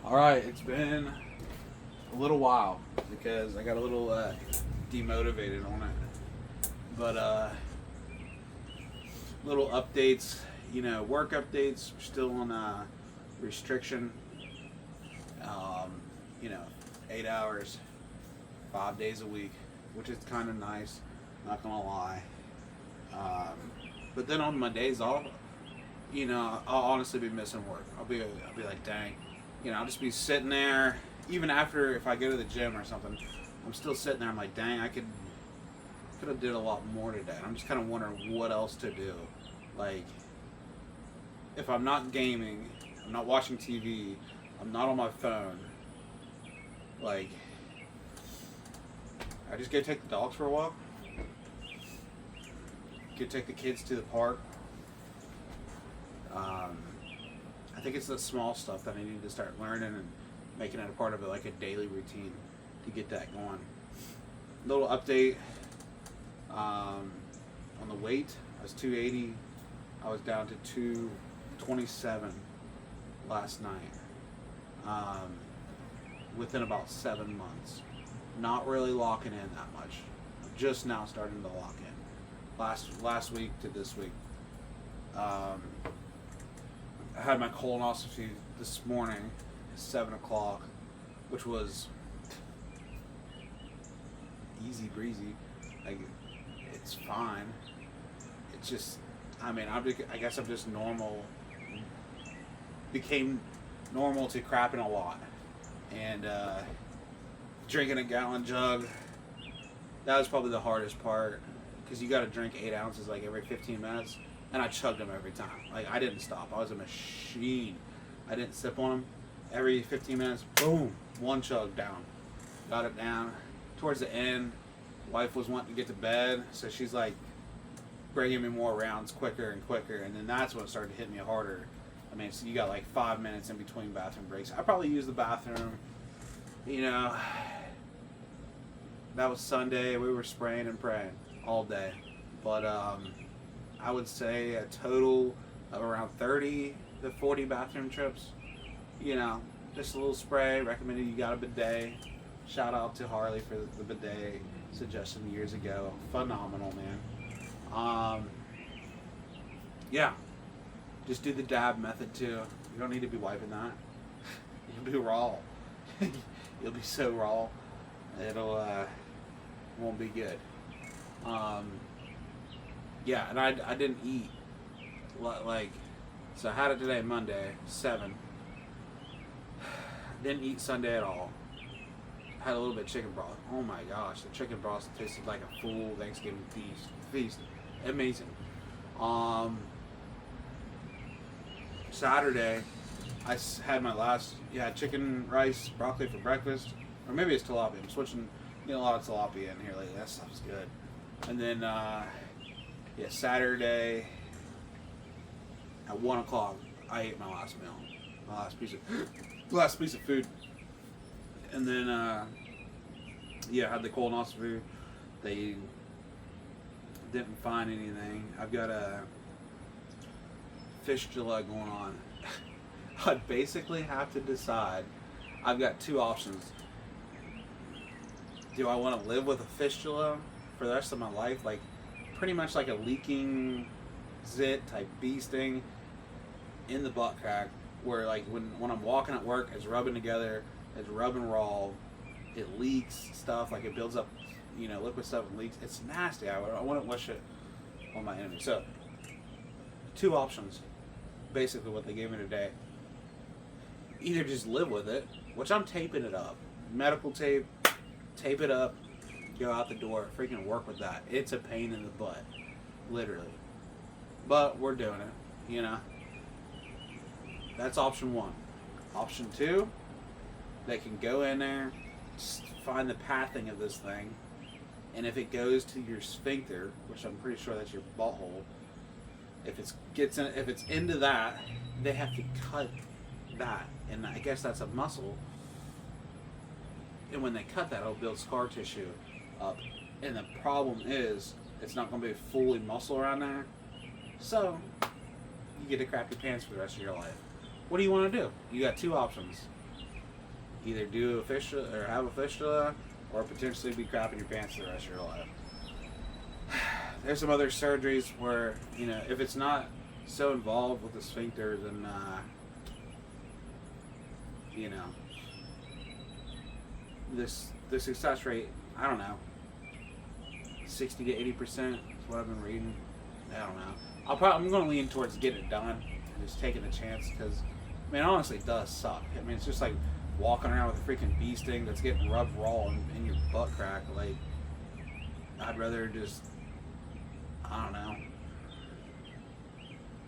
Alright, it's been a little while because I got a little demotivated on it. But little updates, work updates. We're still on restriction. Um, you know, 8 hours, 5 days a week, which is kind of nice. Not gonna lie. But then on my days off, I'll honestly be missing work. I'll be like, dang, I'll just be sitting there. Even after if I go to the gym or something, I'm still sitting there. I'm like, dang, I could have did a lot more today. I'm just kind of wondering what else to do. Like, if I'm not gaming, I'm not watching TV, I'm not on my phone. Like, I just go take the dogs for a walk. Go take the kids to the park. I think it's the small stuff that I need to start learning and making it a part of it, like a daily routine to get that going. Little update on the weight. I was 280. I was down to 227 last night. Within about 7 months. Not really locking in that much. Just now starting to lock in. Last week to this week. I had my colonoscopy this morning at 7 o'clock, which was easy breezy. Like, it's fine. It's just, I guess I'm just normal. Became normal to crapping a lot. And drinking a gallon jug, that was probably the hardest part. Because you got to drink 8 ounces like every 15 minutes. And I chugged them every time. Like, I didn't stop. I was a machine. I didn't sip on them. Every 15 minutes, boom, one chug down. Got it down. Towards the end, wife was wanting to get to bed, so she's like bringing me more rounds quicker and quicker. And then that's when it started to hit me harder. So you got like 5 minutes in between bathroom breaks. I probably used the bathroom, that was Sunday. We were spraying and praying all day. But I would say a total of around 30 to 40 bathroom trips. Just a little spray. Recommended you got a bidet. Shout out to Harley for the bidet suggestion years ago. Phenomenal, man. Yeah. Just do the dab method too. You don't need to be wiping that. You'll be raw. You'll be so raw. It'll won't be good. Yeah, and I didn't eat. So I had it today, Monday, 7. Didn't eat Sunday at all. Had a little bit of chicken broth. Oh my gosh, the chicken broth tasted like a full Thanksgiving feast. Amazing. Saturday, I had my last, chicken, rice, broccoli for breakfast. Or maybe it's tilapia. I'm switching, a lot of tilapia in here lately. That stuff's good. And then, Saturday at 1 o'clock, I ate my last meal, my last piece of food, and then had the colonoscopy. They didn't find anything. I've got a fistula going on. I'd basically have to decide. I've got two options. Do I want to live with a fistula for the rest of my life? Like, pretty much like a leaking zit type bee sting in the butt crack, where like when I'm walking at work, it's rubbing together, it's rubbing raw, it leaks stuff, like it builds up, liquid stuff and leaks. It's nasty. I wouldn't wish it on my enemy. So, two options, basically what they gave me today. Either just live with it, which I'm taping it up, medical tape, tape it up, go out the door, freaking work with that. It's a pain in the butt, literally. But we're doing it, That's option 1. Option 2, they can go in there, find the pathing of this thing, and if it goes to your sphincter, which I'm pretty sure that's your butthole, if it's into that, they have to cut that, and I guess that's a muscle. And when they cut that, it'll build scar tissue up. And the problem is, it's not going to be fully muscle around there. So, you get to crap your pants for the rest of your life. What do you want to do? You got two options. either do a fistula or have a fistula, or potentially be crapping your pants for the rest of your life. There's some other surgeries where, you know, if it's not so involved with the sphincter, then you know, the success rate, I don't know, 60 to 80% is what I've been reading. I don't know. I'm going to lean towards getting it done and just taking the chance, because, I mean, it honestly does suck. I mean, it's just like walking around with a freaking bee sting that's getting rubbed raw in your butt crack. Like, I'd rather just, I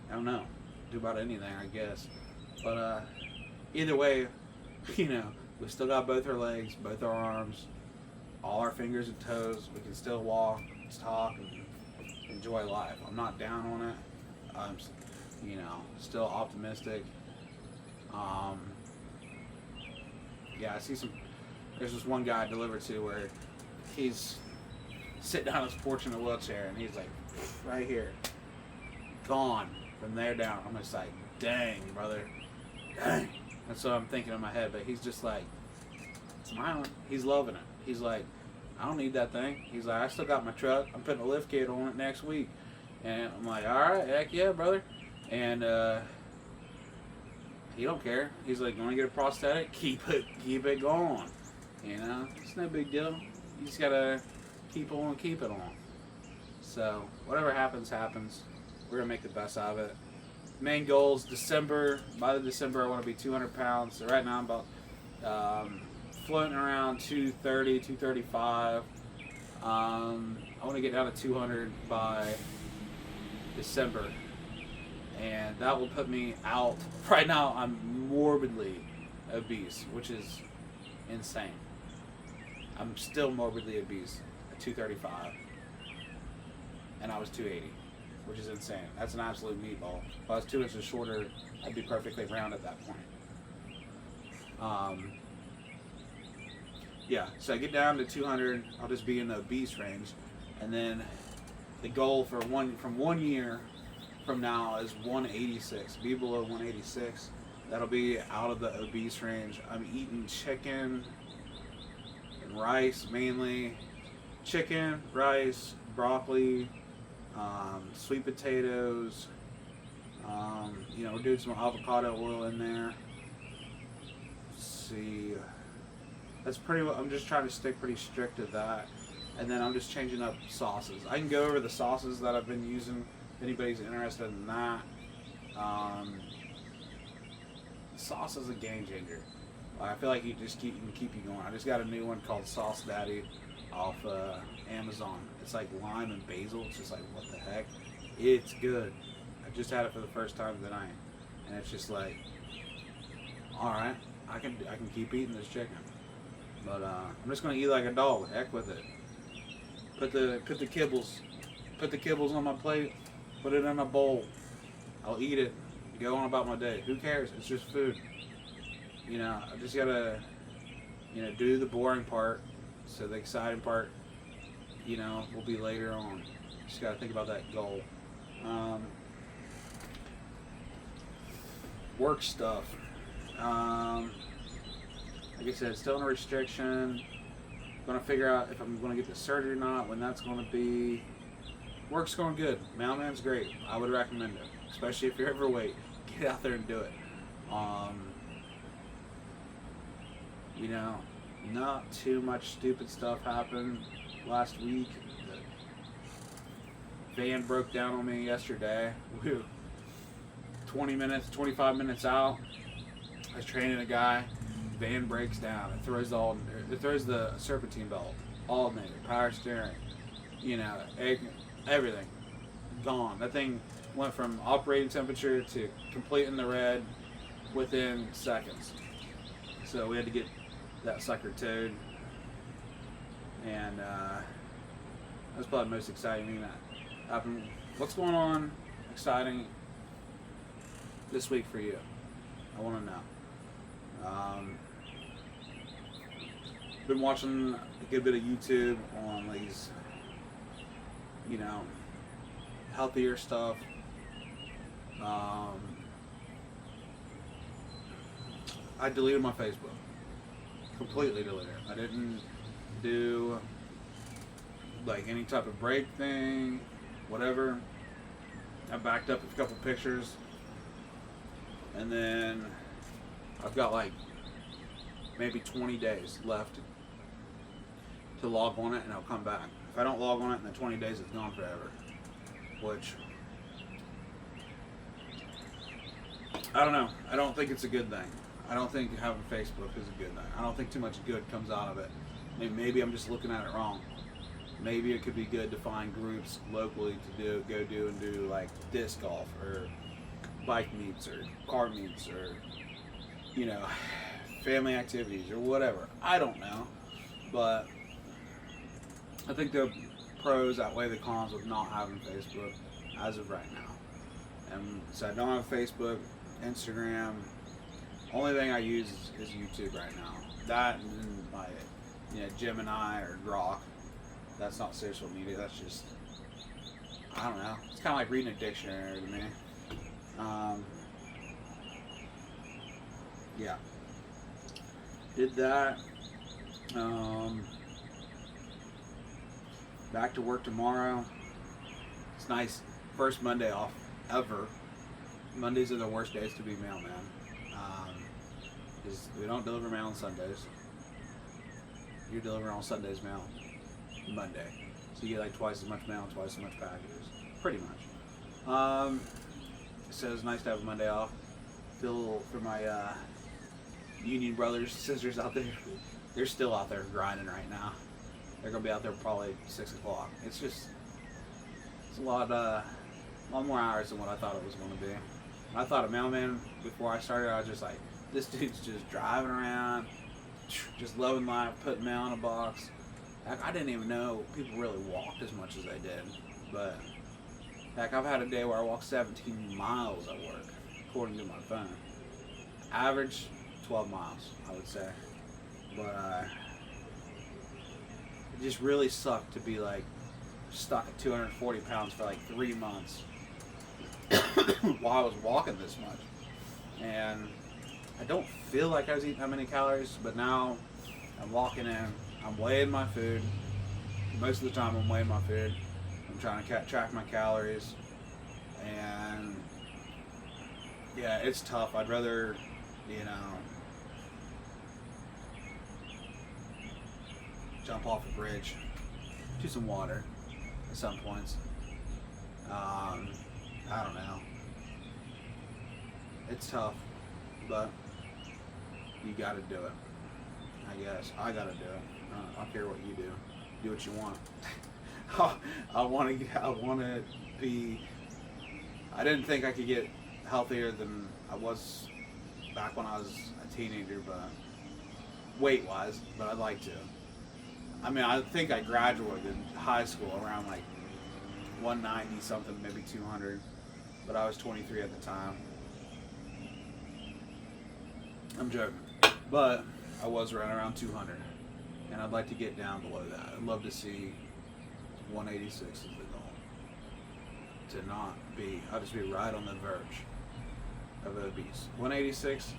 don't know, do about anything, I guess. But either way, you know, we still got both our legs, both our arms, all our fingers and toes. We can still walk, talk, and enjoy life. I'm not down on it. I'm, you know, still optimistic. Yeah, I see there's this one guy I delivered to where he's sitting on his porch in a wheelchair, and he's like, right here, gone from there down. I'm just like, dang, brother, dang. That's what I'm thinking in my head, but he's just like smiling. He's loving it. He's like, I don't need that thing. He's like, I still got my truck. I'm putting a lift kit on it next week. And I'm like, all right, heck yeah, brother. And he don't care. He's like, you want to get a prosthetic? Keep it going. You know, it's no big deal. You just gotta keep on, keep it on. So whatever happens, happens. We're gonna make the best out of it. Main goals, December. By the December, I want to be 200 pounds. So right now I'm about floating around 230, 235. I want to get down to 200 by December, and that will put me out. Right now, I'm morbidly obese, which is insane. I'm still morbidly obese at 235, and I was 280. Which is insane. That's an absolute meatball. If I was 2 inches shorter, I'd be perfectly round at that point. Yeah, so I get down to 200, I'll just be in the obese range. And then the goal for from 1 year from now is 186. Be below 186. That'll be out of the obese range. I'm eating chicken and rice mainly. Chicken, rice, broccoli, sweet potatoes, you know, we're doing some avocado oil in there. Let's see, that's pretty well, I'm just trying to stick pretty strict to that, and then I'm just changing up sauces. I can go over the sauces that I've been using if anybody's interested in that. Sauce is a game changer. I feel like you can keep you going. I just got a new one called Sauce Daddy off Amazon. It's like lime and basil. It's just like, what the heck? It's good. I just had it for the first time tonight, and it's just like, all right, I can keep eating this chicken, but I'm just gonna eat like a dog. Heck with it. Put the kibbles on my plate. Put it in a bowl. I'll eat it. Go on about my day. Who cares? It's just food. You know, I just gotta, you know, do the boring part, so the exciting part, you know, will be later on. Just gotta think about that goal. Work stuff. Like I said, still in a restriction. Gonna figure out if I'm gonna get the surgery or not, when that's gonna be. Work's going good. Mailman's great. I would recommend it, especially if you're overweight. Get out there and do it. You know, not too much stupid stuff happened last week. The van broke down on me yesterday. 25 minutes out. I was training a guy. Van breaks down. It throws the serpentine belt, alternator, power steering, you know, everything gone. That thing went from operating temperature to complete in the red within seconds. So we had to get that sucker towed, and that's probably the most exciting thing that happened. What's going on exciting this week for you? I want to know. Been watching a good bit of YouTube on these, you know, healthier stuff. I deleted my Facebook. completely deleted it. I didn't do like any type of break thing, whatever. I backed up a couple pictures, and then I've got like maybe 20 days left to log on it, and I'll come back. If I don't log on it in the 20 days, it's gone forever. Which, I don't know. I don't think it's a good thing. I don't think having Facebook is a good thing. I don't think too much good comes out of it. Maybe I'm just looking at it wrong. Maybe it could be good to find groups locally to go do like disc golf or bike meets or car meets or, you know, family activities or whatever. I don't know. But I think the pros outweigh the cons of not having Facebook as of right now. And so I don't have Facebook, Instagram. Only thing I use is YouTube right now. That and my, Gemini or Grok. That's not social media. That's just, I don't know. It's kind of like reading a dictionary to me. Yeah. Did that. Back to work tomorrow. It's nice. First Monday off ever. Mondays are the worst days to be mailman. Because we don't deliver mail on Sundays. You deliver on Sunday's mail Monday. So you get like twice as much mail, twice as much packages. Pretty much. So it's nice to have a Monday off. Feel for my union brothers, sisters out there. They're still out there grinding right now. They're gonna be out there probably 6 o'clock. It's a lot more hours than what I thought it was gonna be. I thought a mailman before I started. I was just like, this dude's just driving around, just loving life, putting mail in a box. I didn't even know people really walked as much as they did. But heck, I've had a day where I walked 17 miles at work, according to my phone. Average 12 miles, I would say. But it just really sucked to be like stuck at 240 pounds for like 3 months while I was walking this much. And I don't feel like I was eating that many calories, but now I'm walking in, I'm weighing my food. Most of the time I'm weighing my food. I'm trying to track my calories. And yeah, it's tough. I'd rather, jump off a bridge to some water at some points. I don't know. It's tough, but you gotta do it. I guess I gotta do it. I don't care what you do. Do what you want. I want to be. I didn't think I could get healthier than I was back when I was a teenager, but weight-wise. But I'd like to. I mean, I think I graduated high school around like 190 something, maybe 200. But I was 23 at the time. I'm joking. But I was running around 200. And I'd like to get down below that. I'd love to see 186 as the goal. To not be, I'll just be right on the verge of obese. 186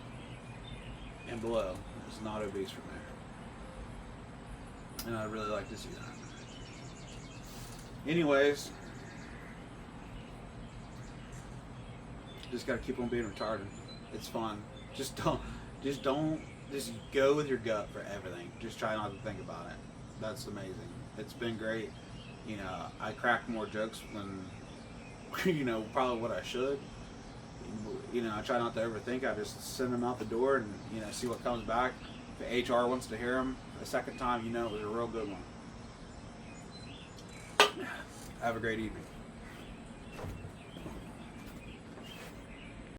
and below is not obese for me. And I'd really like to see that. Anyways, just gotta keep on being retarded. It's fun. Just go with your gut for everything. Just try not to think about it. That's amazing. It's been great. I crack more jokes than, probably what I should. I try not to overthink. I just send them out the door and, see what comes back. If the HR wants to hear them a second time, it was a real good one. Have a great evening.